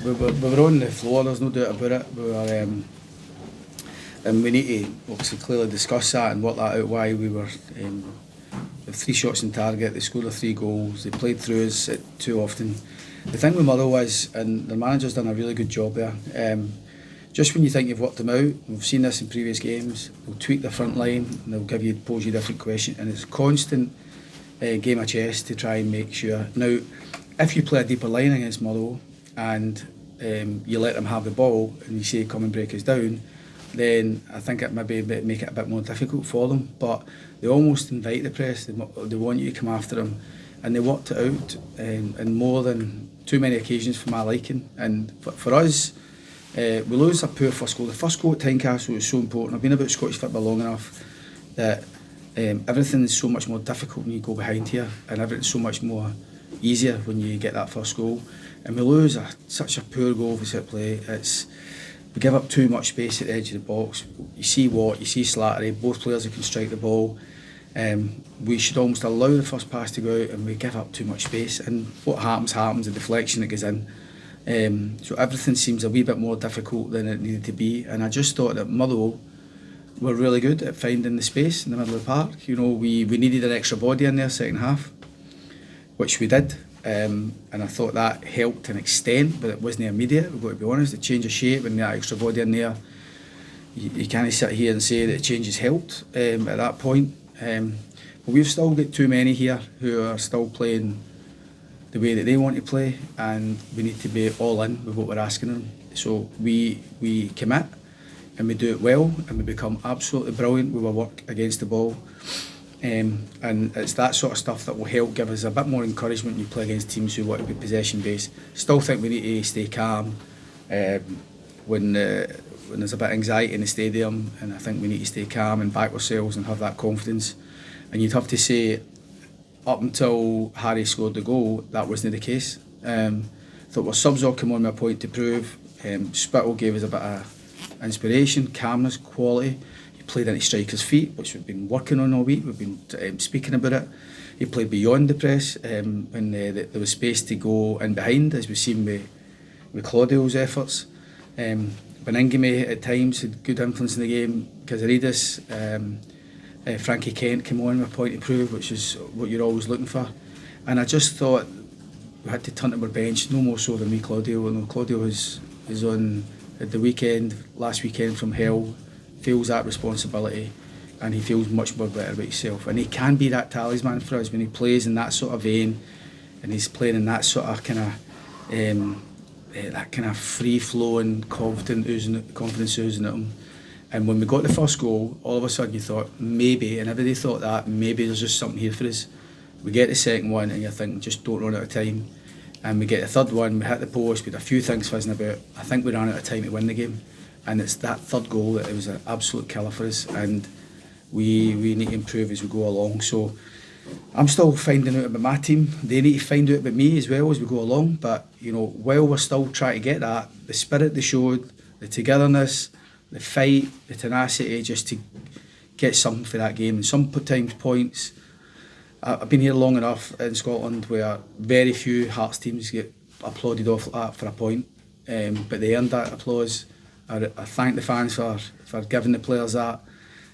we were on the floor, there's no doubt about it. We were, and we need to obviously clearly discuss that and work that out why we were with 3 shots on target. They scored 3 goals, they played through us too often. The thing with Motherwell is, and the manager's done a really good job there, just when you think you've worked them out, we've seen this in previous games, they'll tweak the front line and they'll pose you different questions, and it's a constant game of chess to try and make sure. Now, if you play a deeper line against Motherwell and you let them have the ball and you say come and break us down, then I think it maybe make it a bit more difficult for them. But they almost invite the press, they want you to come after them, and they worked it out in more than too many occasions for my liking. And for us, we lose a poor first goal. The first goal at Tynecastle was so important. I've been about Scottish football long enough that everything is so much more difficult when you go behind here, and everything's so much more easier when you get that first goal. And we lose such a poor goal for set play. We give up too much space at the edge of the box. You see Watt, you see Slattery, both players who can strike the ball. We should almost allow the first pass to go out, and we give up too much space. And what happens, the deflection that goes in. So everything seems a wee bit more difficult than it needed to be. And I just thought that Motherwell were really good at finding the space in the middle of the park. You know, we needed an extra body in there second half, which we did. And I thought that helped to an extent, but it wasn't immediate, we've got to be honest. The change of shape and that extra body in there, you can't sit here and say that the change has helped at that point. But we've still got too many here who are still playing the way that they want to play, and we need to be all in with what we're asking them. So we commit and we do it well, and we become absolutely brilliant with our work against the ball. And it's that sort of stuff that will help give us a bit more encouragement when you play against teams who want to be possession based. Still think we need to stay calm when there's a bit of anxiety in the stadium, and I think we need to stay calm and back ourselves and have that confidence. And you'd have to say, up until Harry scored the goal, that wasn't the case. Thought our subs all came on with a point to prove. Spittle gave us a bit of inspiration, calmness, quality. He played into strikers' feet, which we've been working on all week. We've been speaking about it. He played beyond the press when there was space to go in behind, as we've seen with Claudio's efforts. Beningame at times had good influence in the game. Kazaridis, Frankie Kent came on with a point to prove, which is what you're always looking for. And I just thought we had to turn to our bench, no more so than me, Claudio. I know Claudio is on at the weekend, last weekend from hell, feels that responsibility, and he feels much more better about himself. And he can be that talisman for us when he plays in that sort of vein, and he's playing in that sort of kind of free-flowing, confidence oozing at him. And when we got the first goal, all of a sudden you thought maybe, and everybody thought that maybe there's just something here for us. We get the second one and you think just don't run out of time. And we get the third one, we hit the post, we had a few things fizzing about. I think we ran out of time to win the game. And it's that third goal that it was an absolute killer for us, and we need to improve as we go along. So I'm still finding out about my team. They need to find out about me as well as we go along. But you know, while we're still trying to get that, the spirit they showed, the togetherness, the fight, the tenacity, just to get something for that game. And sometimes points, I've been here long enough in Scotland where very few Hearts teams get applauded off like that for a point, but they earned that applause. I thank the fans for giving the players that.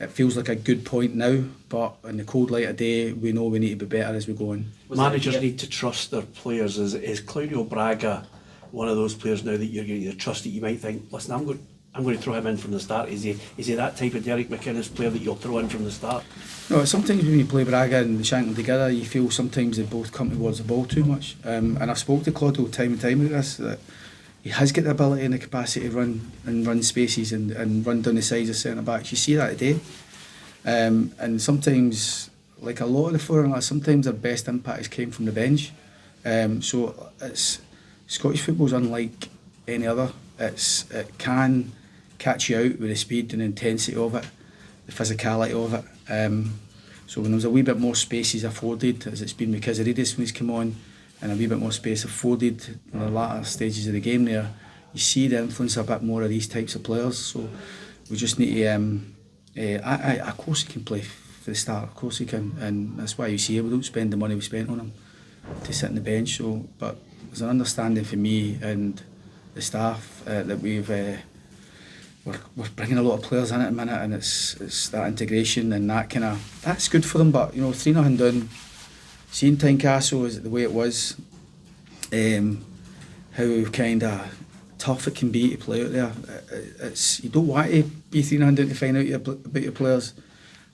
It feels like a good point now, but in the cold light of day, we know we need to be better as we go on. Managers need to trust their players. Is Claudio Braga one of those players now that you're going to trust, that you might think, listen, I'm going to throw him in from the start? Is he that type of Derek McInnes player that you'll throw in from the start? No, sometimes when you play Braga and Shanklin together, you feel sometimes they both come towards the ball too much. And I've spoke to Claudio time and time about this, that he has got the ability and the capacity to run spaces and run down the sides of centre backs. You see that today. And sometimes, like a lot of the foreigners, sometimes their best impact has came from the bench. So Scottish football's unlike any other. It can catch you out with the speed and intensity of it, the physicality of it. So when there's a wee bit more spaces afforded, as it's been with Kazaridis when he's come on, and a wee bit more space afforded in the latter stages of the game there, you see the influence a bit more of these types of players. So we just need to, of course he can play for the start, of course he can, and that's why you see we don't spend the money we spent on him to sit on the bench. So, but there's an understanding for me and the staff that we're bringing a lot of players in at the minute, and it's that integration and that's good for them. But 3-0 down, seeing Tynecastle is the way it was, how kind of tough it can be to play out there. You don't want to be 3-0 down to find out about your players,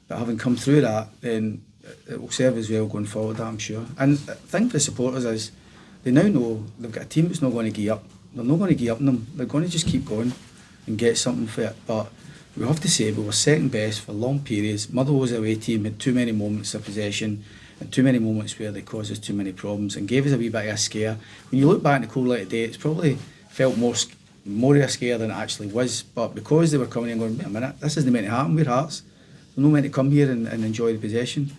but having come through that, then it will serve as well going forward, I'm sure. And I think for the supporters is they now know they've got a team that's not going to give up. They're not going to give up on them. They're going to just keep going and get something for it. But we have to say we were second best for long periods. Motherwell's away team had too many moments of possession and too many moments where they caused us too many problems and gave us a wee bit of a scare. When you look back in the cold light of day, it's probably felt more of a scare than it actually was. But because they were coming in going, wait a minute, this isn't meant to happen, we're Hearts. We're not meant to come here and enjoy the possession.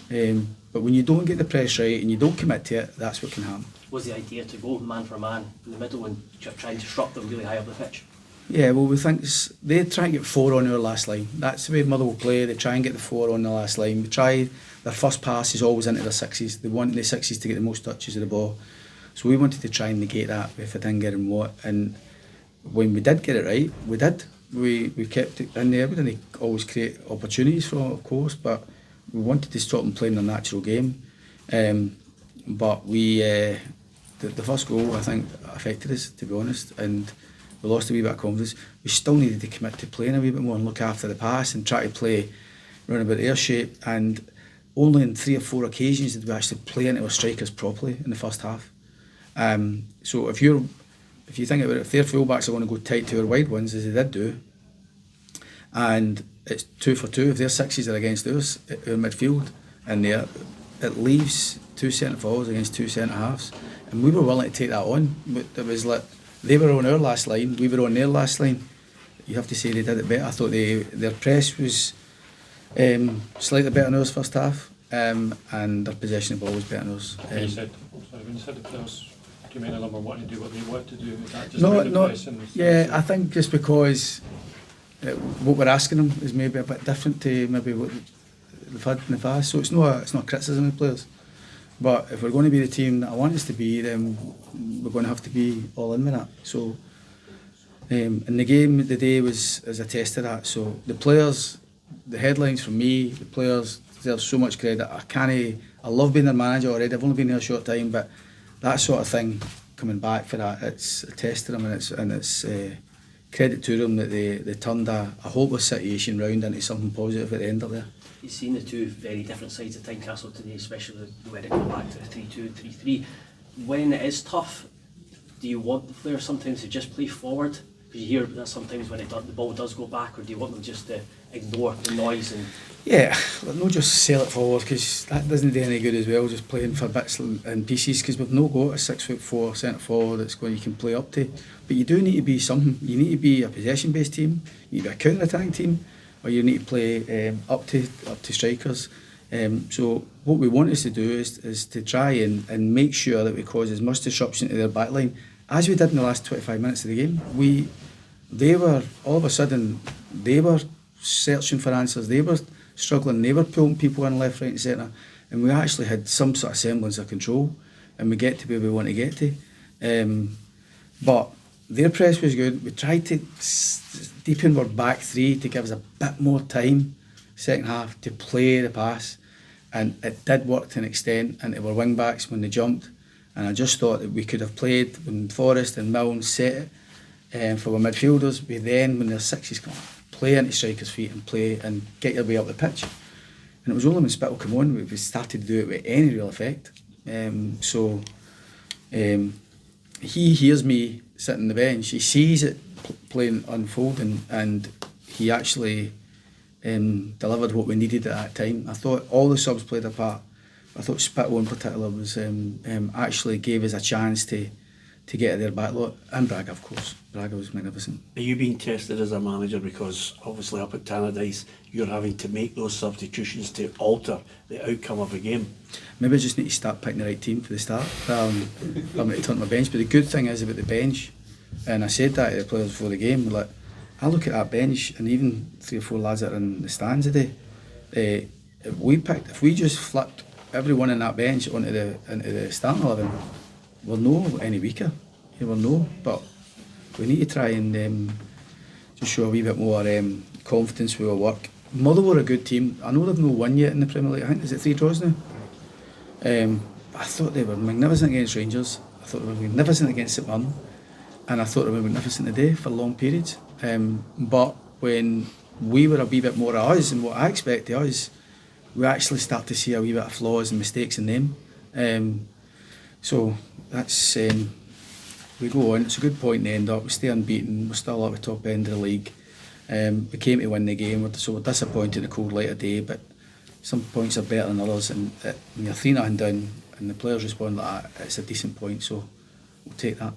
But when you don't get the press right and you don't commit to it, that's what can happen. Was the idea to go man for man in the middle and try and disrupt them really high up the pitch? Yeah, well, we think they try and get 4 on our last line. That's the way Motherwell play. They try and get the 4 on the last line. Their first pass is always into their sixes. They want the sixes to get the most touches of the ball. So we wanted to try and negate that if it didn't get in what. And when we did get it right, we did. We kept it in there. We didn't always create opportunities for them, of course, but we wanted to stop them playing their natural game. But the first goal, I think, affected us, to be honest, and we lost a wee bit of confidence. We still needed to commit to playing a wee bit more and look after the pass and try to play round about air shape. And only on 3 or 4 occasions did we actually play into our strikers properly in the first half. So if you think about it, if their fullbacks are going to go tight to our wide ones, as they did do, and it's 2 for 2, if their sixes are against ours, our midfield in there, it leaves 2 centre forwards against 2 centre halves. And we were willing to take that on. It was like they were on our last line, we were on their last line. You have to say they did it better. I thought their press was slightly better than ours first half, and their possession of the ball was better than ours. When you said the players, do you mean them were wanting to do what they want to do? Is that just about the press and I think just because what we're asking them is maybe a bit different to maybe what they've had in the past. So it's not criticism of players. But if we're going to be the team that I want us to be, then we're going to have to be all in with that. So, and the game today was as a test of that. So the players, the headlines from me, the players deserve so much credit. I love being their manager already. I've only been here a short time, but that sort of thing coming back for that, it's a test to them, and it's credit to them that they turned a hopeless situation round into something positive at the end of there. You've seen the two very different sides of Tynecastle today, especially when it goes back to the 3-2 and 3-3. When it is tough, do you want the players sometimes to just play forward? Because you hear that sometimes when the ball does go back, or do you want them just to ignore the noise? And yeah, not just sail it forward, because that doesn't do any good as well, just playing for bits and pieces, because we've not got a 6'4" centre forward that's you can play up to. But you do need to be something. You need to be a possession-based team, you need to be a counter-attacking team, or you need to play up to strikers. So what we want us to do is to try and make sure that we cause as much disruption to their backline as we did in the last 25 minutes of the game. They were all of a sudden searching for answers. They were struggling. They were pulling people in left, right, and centre, and we actually had some sort of semblance of control, and we get to where we want to get to. But their press was good. We tried to deepen our back three to give us a bit more time, second half, to play the pass, and it did work to an extent into our wing backs when they jumped. And I just thought that we could have played when Forrest and Milne set it for our midfielders. We then, when their sixes come on, play into strikers' feet and play and get your way up the pitch. And it was only when Spittle came on we started to do it with any real effect. He hears me sitting on the bench, he sees it playing unfolding, and he actually delivered what we needed at that time. I thought all the subs played a part. I thought Spittle in particular was actually gave us a chance to get at their back lot, and Braga, of course. Braga was magnificent. Are you being tested as a manager, because obviously up at Tannadice you're having to make those substitutions to alter the outcome of a game? Maybe I just need to start picking the right team for the start. I'm going to turn my bench. But the good thing is about the bench, and I said that to the players before the game, like, I look at that bench, and even 3 or 4 lads that are in the stands today, if we just flipped everyone in that bench into the starting 11, we'll know any weaker. We'll know. But we need to try and just show a wee bit more confidence with our work. Motherwell are a good team. I know they've not won yet in the Premier League. I think is it 3 draws now. I thought they were magnificent against Rangers. I thought they were magnificent against St Mirren, and I thought they were magnificent today for long periods. But when we were a wee bit more of us, and what I expect of us, we actually start to see a wee bit of flaws and mistakes in them. So that's we go on. It's a good point to end up. We stay unbeaten. We're still at the top end of the league. We came to win the game, so we're disappointed in the cold light of day, but some points are better than others, and when you're 3-0 down and the players respond like that, it's a decent point, so we'll take that.